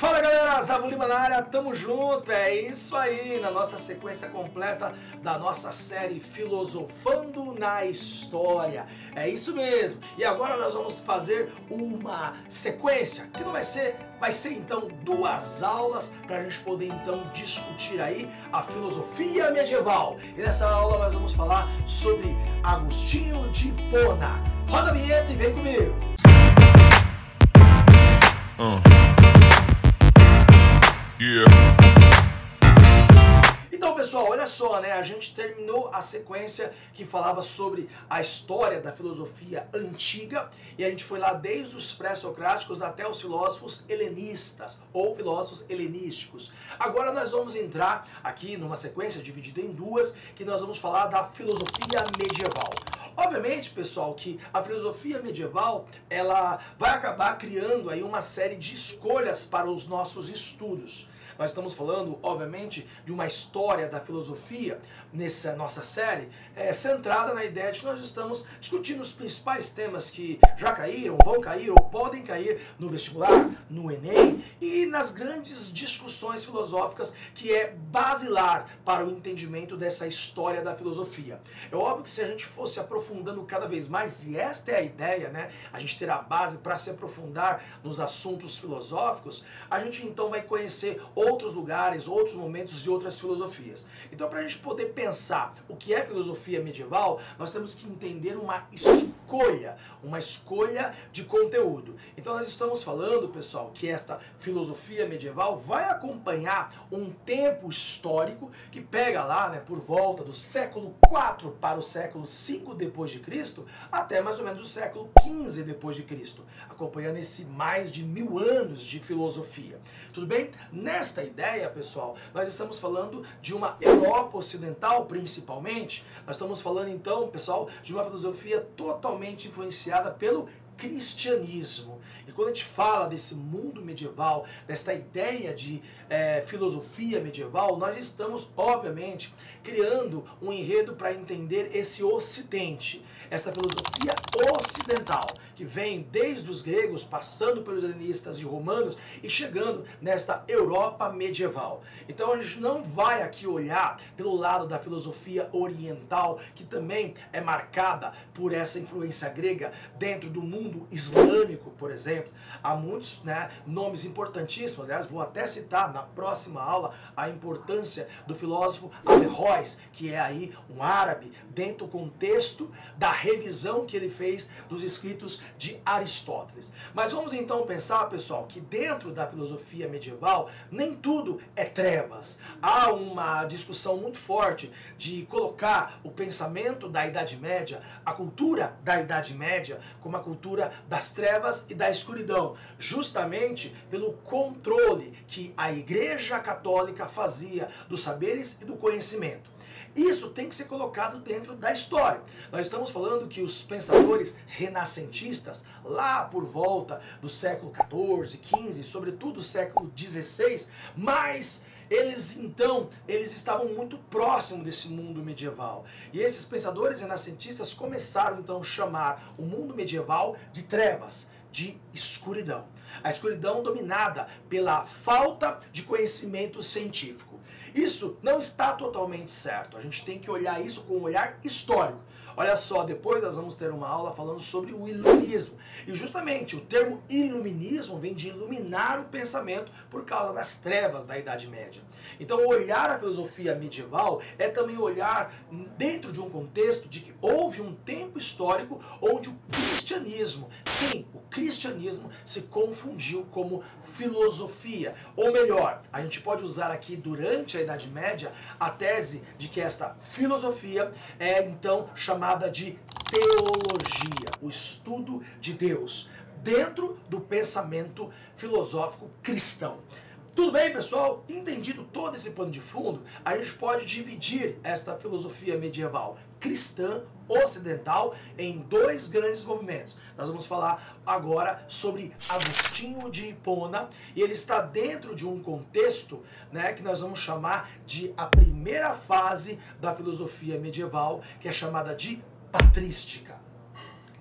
Fala galera, Zavo Lima na área, tamo junto, é isso aí, na nossa sequência completa da nossa série Filosofando na História, é isso mesmo, e agora nós vamos fazer uma sequência, que não vai ser então 2 aulas para a gente poder então discutir aí a filosofia medieval, e nessa aula nós vamos falar sobre Agostinho de Hipona. Roda a vinheta e vem comigo! Então pessoal, olha só, né? A gente terminou a sequência que falava sobre a história da filosofia antiga e a gente foi lá desde os pré-socráticos até os filósofos helenistas ou filósofos helenísticos. Agora nós vamos entrar aqui numa sequência dividida em 2 que nós vamos falar da filosofia medieval. Obviamente, pessoal, que a filosofia medieval ela vai acabar criando aí uma série de escolhas para os nossos estudos. Nós estamos falando, obviamente, de uma história da filosofia nessa nossa série, centrada na ideia de que nós estamos discutindo os principais temas que já caíram, vão cair ou podem cair no vestibular, no Enem e nas grandes discussões filosóficas que é basilar para o entendimento dessa história da filosofia. É óbvio que se a gente fosse aprofundando cada vez mais, e esta é a ideia, né? A gente ter a base para se aprofundar nos assuntos filosóficos, a gente então vai conhecer outros lugares, outros momentos e outras filosofias. Então, para a gente poder pensar o que é filosofia medieval, nós temos que entender uma escolha de conteúdo. Então, nós estamos falando, pessoal, que esta filosofia medieval vai acompanhar um tempo histórico que pega lá, né, por volta do século IV para o século V depois de Cristo, até mais ou menos o século XV depois de Cristo, acompanhando esse mais de 1000 anos de filosofia. Tudo bem? Nesta ideia, pessoal, nós estamos falando de uma Europa ocidental, principalmente. Nós estamos falando, então, pessoal, de uma filosofia totalmente influenciada pelo cristianismo. E quando a gente fala desse mundo medieval, desta ideia de filosofia medieval, nós estamos, obviamente, criando um enredo para entender esse ocidente, essa filosofia ocidental, que vem desde os gregos, passando pelos helenistas e romanos e chegando nesta Europa medieval. Então a gente não vai aqui olhar pelo lado da filosofia oriental, que também é marcada por essa influência grega dentro do mundo islâmico, por exemplo. Há muitos, né, nomes importantíssimos, aliás, vou até citar na próxima aula a importância do filósofo Averroes, que é aí um árabe, dentro do contexto da revisão que ele fez dos escritos de Aristóteles. Mas vamos então pensar, pessoal, que dentro da filosofia medieval nem tudo é trevas. Há uma discussão muito forte de colocar o pensamento da Idade Média, a cultura da Idade Média, como a cultura das trevas e da escuridão, justamente pelo controle que a Igreja Católica fazia dos saberes e do conhecimento. Isso tem que ser colocado dentro da história. Nós estamos falando que os pensadores renascentistas, lá por volta do século XIV, XV, sobretudo do século XVI, mas eles estavam muito próximos desse mundo medieval. E esses pensadores renascentistas começaram então a chamar o mundo medieval de trevas, de escuridão. A escuridão dominada pela falta de conhecimento científico. Isso não está totalmente certo. A gente tem que olhar isso com um olhar histórico. Olha só, depois nós vamos ter uma aula falando sobre o iluminismo. E justamente o termo iluminismo vem de iluminar o pensamento por causa das trevas da Idade Média. Então olhar a filosofia medieval é também olhar dentro de um contexto de que houve um tempo histórico onde o cristianismo, sim, o cristianismo se confundiu como filosofia. Ou melhor, a gente pode usar aqui durante a Idade Média a tese de que esta filosofia é então chamada de teologia, o estudo de Deus, dentro do pensamento filosófico cristão. Tudo bem, pessoal? Entendido todo esse pano de fundo, a gente pode dividir esta filosofia medieval cristã ocidental em 2 grandes movimentos. Nós vamos falar agora sobre Agostinho de Hipona, e ele está dentro de um contexto, né, que nós vamos chamar de a primeira fase da filosofia medieval, que é chamada de patrística.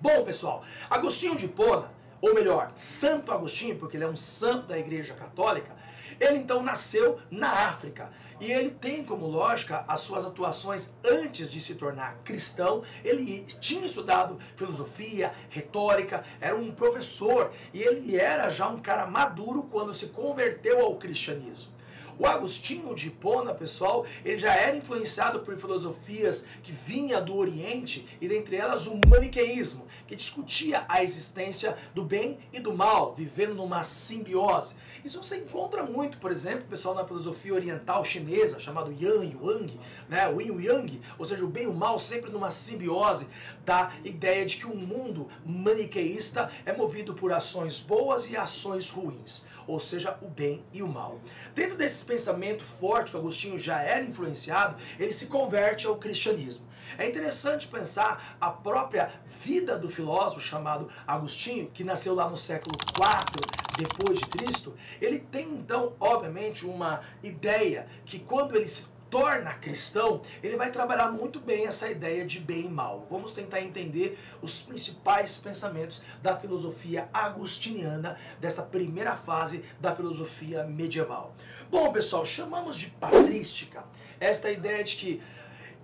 Bom, pessoal, Agostinho de Hipona, ou melhor, Santo Agostinho, porque ele é um santo da Igreja Católica, ele então nasceu na África. E ele tem como lógica as suas atuações antes de se tornar cristão. Ele tinha estudado filosofia, retórica, era um professor e ele era já um cara maduro quando se converteu ao cristianismo. O Agostinho de Hipona, pessoal, ele já era influenciado por filosofias que vinha do Oriente, e dentre elas o maniqueísmo, que discutia a existência do bem e do mal, vivendo numa simbiose. Isso você encontra muito, por exemplo, pessoal, na filosofia oriental chinesa, chamado Yang e Wang, né, o Yin e o Yang, ou seja, o bem e o mal sempre numa simbiose da ideia de que o mundo maniqueísta é movido por ações boas e ações ruins, ou seja, o bem e o mal. Dentro desse pensamento forte que Agostinho já era influenciado, ele se converte ao cristianismo. É interessante pensar a própria vida do filósofo chamado Agostinho, que nasceu lá no século IV depois de Cristo. Ele tem então, obviamente, uma ideia que quando ele se torna cristão, ele vai trabalhar muito bem essa ideia de bem e mal. Vamos tentar entender os principais pensamentos da filosofia agostiniana, dessa primeira fase da filosofia medieval. Bom, pessoal, chamamos de patrística esta ideia de que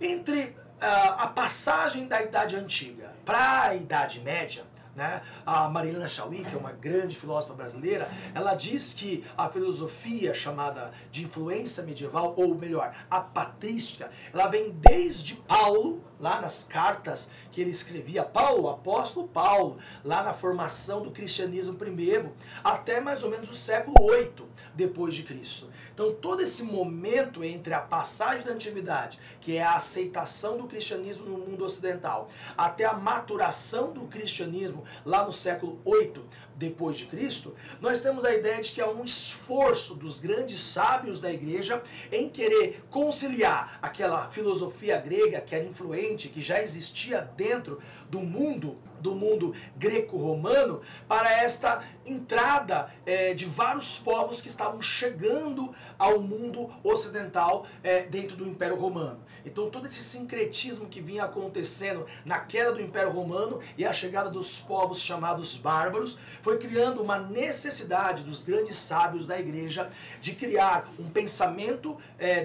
entre a passagem da Idade Antiga para a Idade Média, né? A Marilena Chauí, que é uma grande filósofa brasileira, ela diz que a filosofia chamada de influência medieval, ou melhor, a patrística, ela vem desde Paulo, lá nas cartas que ele escrevia, Paulo, o apóstolo Paulo, lá na formação do cristianismo primeiro, até mais ou menos o século VIII depois de Cristo. Então todo esse momento entre a passagem da antiguidade, que é a aceitação do cristianismo no mundo ocidental, até a maturação do cristianismo lá no século VIII depois de Cristo, nós temos a ideia de que há um esforço dos grandes sábios da igreja em querer conciliar aquela filosofia grega que era influente, que já existia dentro do mundo greco-romano, para esta entrada de vários povos que estavam chegando ao mundo ocidental dentro do Império Romano. Então todo esse sincretismo que vinha acontecendo na queda do Império Romano e a chegada dos povos chamados bárbaros foi criando uma necessidade dos grandes sábios da igreja de criar um pensamento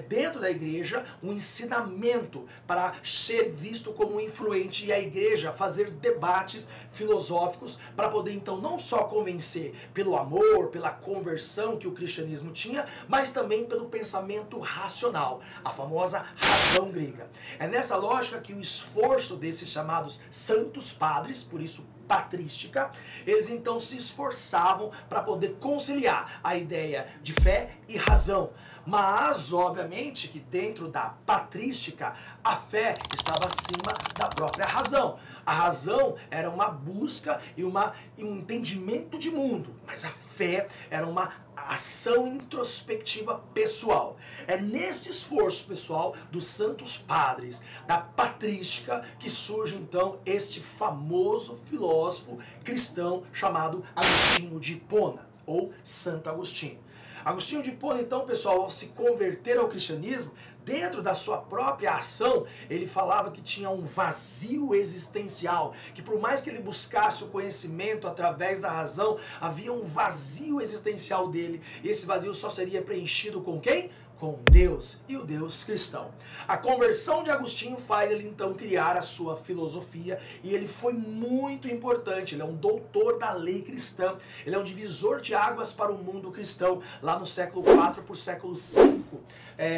dentro da igreja, um ensinamento para ser visto como influente, e a igreja fazer debates filosóficos para poder então não só convencer pelo amor, pela conversão que o cristianismo tinha, mas também pelo pensamento racional, a famosa razão grega. É nessa lógica que o esforço desses chamados santos padres, por isso patrística, eles então se esforçavam para poder conciliar a ideia de fé e razão. Mas, obviamente, que dentro da patrística, a fé estava acima da própria razão. A razão era uma busca e um entendimento de mundo, mas a fé era uma ação introspectiva pessoal. É nesse esforço pessoal dos santos padres, da patrística, que surge então este famoso filósofo cristão chamado Agostinho de Hipona, ou Santo Agostinho. Agostinho de Hipona, então, pessoal, ao se converter ao cristianismo, dentro da sua própria ação, ele falava que tinha um vazio existencial, que por mais que ele buscasse o conhecimento através da razão, havia um vazio existencial dele, e esse vazio só seria preenchido com quem? Com Deus, e o Deus cristão. A conversão de Agostinho faz ele então criar a sua filosofia, e ele foi muito importante. Ele é um doutor da lei cristã, ele é um divisor de águas para o mundo cristão, lá no século IV por século V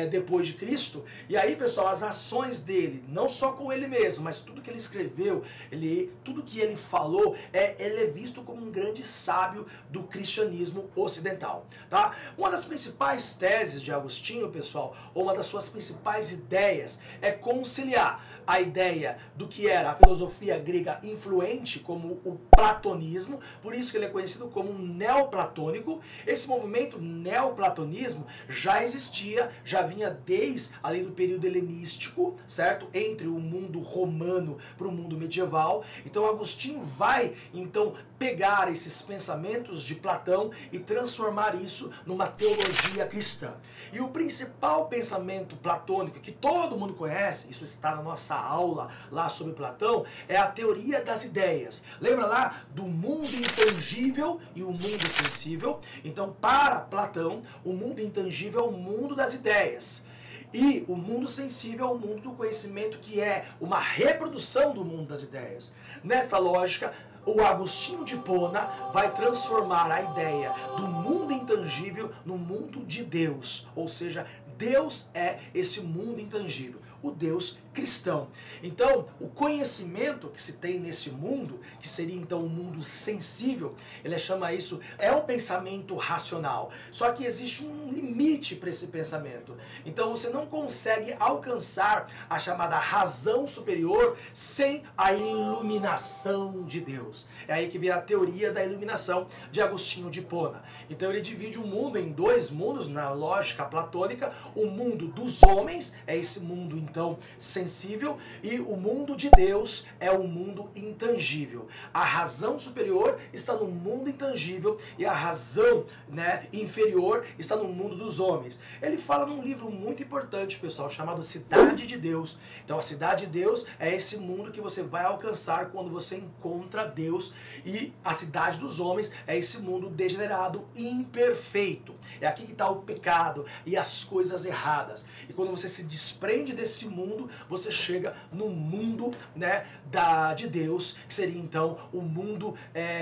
depois de Cristo. E aí, pessoal, as ações dele, não só com ele mesmo, mas tudo que ele escreveu, tudo que ele falou, ele é visto como um grande sábio do cristianismo ocidental, tá? Uma das principais teses de Agostinho, pessoal, ou uma das suas principais ideias, é conciliar a ideia do que era a filosofia grega influente, como o platonismo, por isso que ele é conhecido como um neoplatônico. Esse movimento neoplatonismo já existia, já vinha desde ali do período helenístico, certo? Entre o mundo romano para o mundo medieval. Então Agostinho vai então pegar esses pensamentos de Platão e transformar isso numa teologia cristã. E o principal pensamento platônico que todo mundo conhece, isso está na nossa aula lá sobre Platão, é a teoria das ideias. Lembra lá do mundo intangível e o mundo sensível? Então, para Platão, o mundo intangível é o mundo das ideias. E o mundo sensível é o mundo do conhecimento, que é uma reprodução do mundo das ideias. Nesta lógica, o Agostinho de Hipona vai transformar a ideia do mundo intangível no mundo de Deus. Ou seja, Deus é esse mundo intangível, o Deus cristão. Então, o conhecimento que se tem nesse mundo, que seria então o mundo sensível, ele chama isso, é o pensamento racional. Só que existe um limite para esse pensamento. Então, você não consegue alcançar a chamada razão superior sem a iluminação de Deus. É aí que vem a teoria da iluminação de Agostinho de Hipona. Então, ele divide o mundo em dois mundos, na lógica platônica: o mundo dos homens, é esse mundo então sensível, e o mundo de Deus é o mundo intangível. A razão superior está no mundo intangível e a razão, inferior está no mundo dos homens. Ele fala num livro muito importante, pessoal, chamado Cidade de Deus. Então, a Cidade de Deus é esse mundo que você vai alcançar quando você encontra Deus, e a cidade dos homens é esse mundo degenerado, imperfeito. É aqui que está o pecado e as coisas erradas. E quando você se desprende desse mundo, você chega no mundo de Deus, que seria então o mundo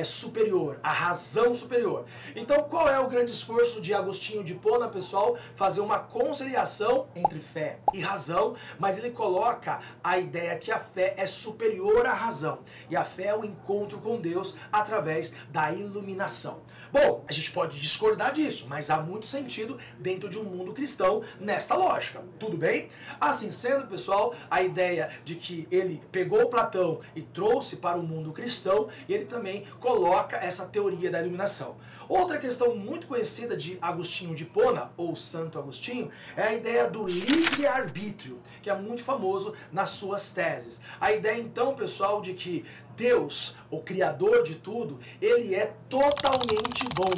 superior, a razão superior. Então, qual é o grande esforço de Agostinho de Hipona, pessoal? Fazer uma conciliação entre fé e razão, mas ele coloca a ideia que a fé é superior à razão, e a fé é o encontro com Deus através da iluminação. Bom, a gente pode discordar disso, mas há muito sentido dentro de um mundo cristão nesta lógica. Tudo bem? Assim sendo, pessoal, a ideia de que ele pegou Platão e trouxe para o mundo cristão, e ele também coloca essa teoria da iluminação. Outra questão muito conhecida de Agostinho de Hipona, ou Santo Agostinho, é a ideia do livre-arbítrio, que é muito famoso nas suas teses. A ideia, então, pessoal, de que Deus, o Criador de tudo, ele é totalmente bom.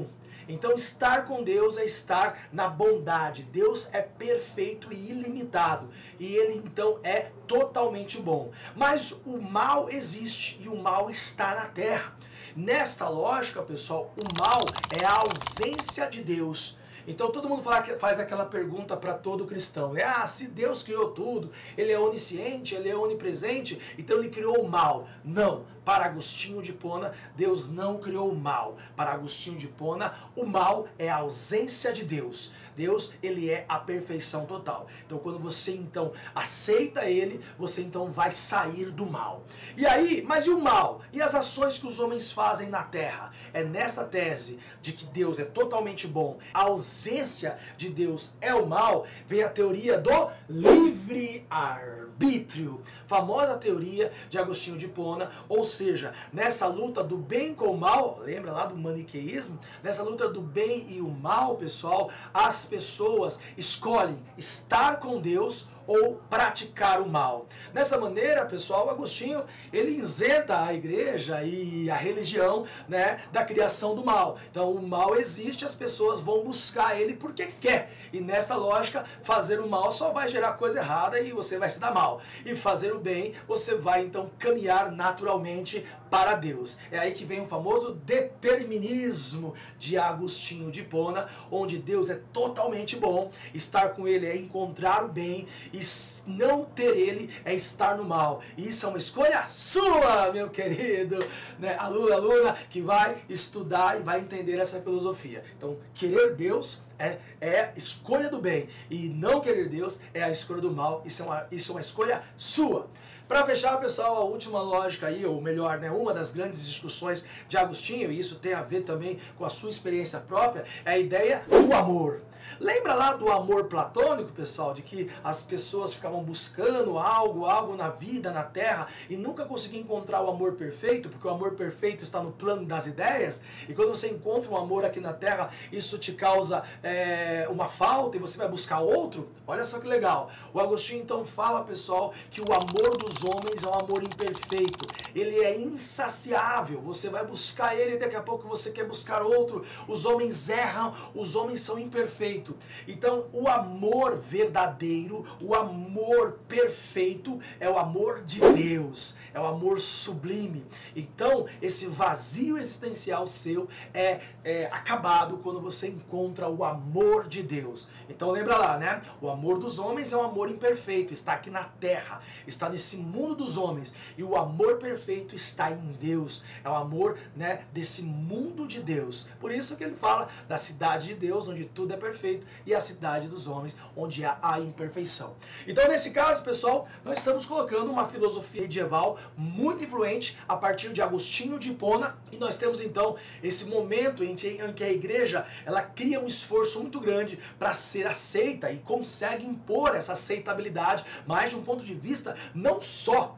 Então, estar com Deus é estar na bondade. Deus é perfeito e ilimitado, e ele então é totalmente bom. Mas o mal existe, e o mal está na terra. Nesta lógica, pessoal, o mal é a ausência de Deus. Então todo mundo faz aquela pergunta para todo cristão, se Deus criou tudo, ele é onisciente, ele é onipresente, então ele criou o mal. Não, para Agostinho de Hipona, Deus não criou o mal. Para Agostinho de Hipona, o mal é a ausência de Deus. Deus, ele é a perfeição total. Então quando você então aceita ele, você então vai sair do mal. E aí, mas e o mal? E as ações que os homens fazem na terra? É nesta tese de que Deus é totalmente bom, a ausência de Deus é o mal, vem a teoria do livre-arbítrio. Famosa teoria de Agostinho de Hipona, ou seja, nessa luta do bem com o mal, lembra lá do maniqueísmo? Nessa luta do bem e o mal, pessoal, as pessoas escolhem estar com Deus ou praticar o mal. Dessa maneira, pessoal, Agostinho, ele isenta a igreja e a religião, da criação do mal. Então, o mal existe, as pessoas vão buscar ele porque quer. E nessa lógica, fazer o mal só vai gerar coisa errada e você vai se dar mal. E fazer o bem, você vai então caminhar naturalmente para Deus. É aí que vem o famoso determinismo de Agostinho de Hipona, onde Deus é totalmente bom, estar com ele é encontrar o bem, e não ter ele é estar no mal. E isso é uma escolha sua, meu querido, aluna que vai estudar e vai entender essa filosofia. Então, querer Deus é escolha do bem, e não querer Deus é a escolha do mal. Isso é uma escolha sua. Para fechar, pessoal, a última lógica aí, ou melhor, uma das grandes discussões de Agostinho, e isso tem a ver também com a sua experiência própria, é a ideia do amor. Lembra lá do amor platônico, pessoal, de que as pessoas ficavam buscando algo na vida, na terra, e nunca conseguiam encontrar o amor perfeito, porque o amor perfeito está no plano das ideias, e quando você encontra um amor aqui na terra, isso te causa uma falta, e você vai buscar outro? Olha só que legal. O Agostinho então fala, pessoal, que o amor dos dos homens é um amor imperfeito. Ele é insaciável. Você vai buscar ele e daqui a pouco você quer buscar outro. Os homens erram, os homens são imperfeitos. Então, o amor verdadeiro, o amor perfeito é o amor de Deus. É o amor sublime. Então, esse vazio existencial seu é acabado quando você encontra o amor de Deus. Então, lembra lá, né? O amor dos homens é um amor imperfeito, está aqui na terra, está nesse mundo dos homens. E o amor perfeito está em Deus. É o amor, né, desse mundo de Deus. Por isso que ele fala da cidade de Deus, onde tudo é perfeito, e a cidade dos homens, onde há a imperfeição. Então, nesse caso, pessoal, nós estamos colocando uma filosofia medieval muito influente a partir de Agostinho de Hipona, e nós temos então esse momento em que a igreja ela cria um esforço muito grande para ser aceita e consegue impor essa aceitabilidade, mas de um ponto de vista não só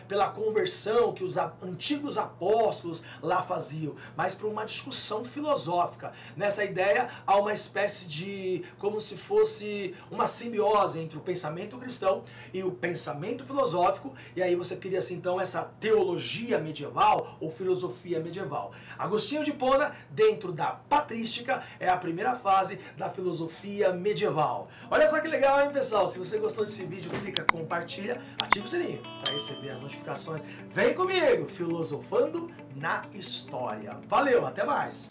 pela conversão que os antigos apóstolos lá faziam, mas por uma discussão filosófica. Nessa ideia há uma espécie de, como se fosse uma simbiose entre o pensamento cristão e o pensamento filosófico, e aí você cria assim, então essa teologia medieval ou filosofia medieval. Agostinho de Hipona, dentro da patrística, é a primeira fase da filosofia medieval. Olha só que legal, hein, pessoal? Se você gostou desse vídeo, clica, compartilha, ativa o sininho para receber as notificações. Vem comigo, filosofando na história. Valeu, até mais!